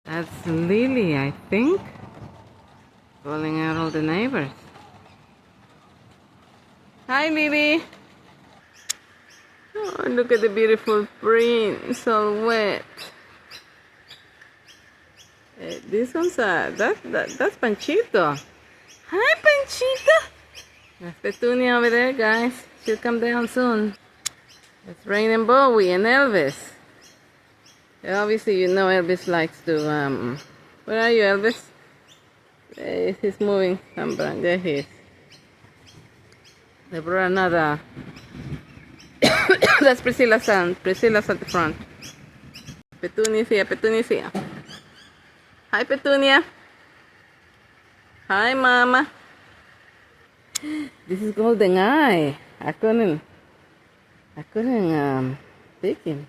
That's Lily, I think. Calling out all the neighbors. Hi, Lily. Oh, look at the beautiful prints, all wet. This one's that's Panchito. Hi, Panchito. That's Petunia over there, guys. She'll come down soon. It's raining Bowie and Elvis. Obviously, you know Elvis likes to, where are you, Elvis? He's moving some brand. There he is. They brought another. That's Priscilla's son. Priscilla's at the front. Petunia's here. Petunia's here. Hi, Petunia. Hi, Mama. This is Golden Eye. I couldn't pick him.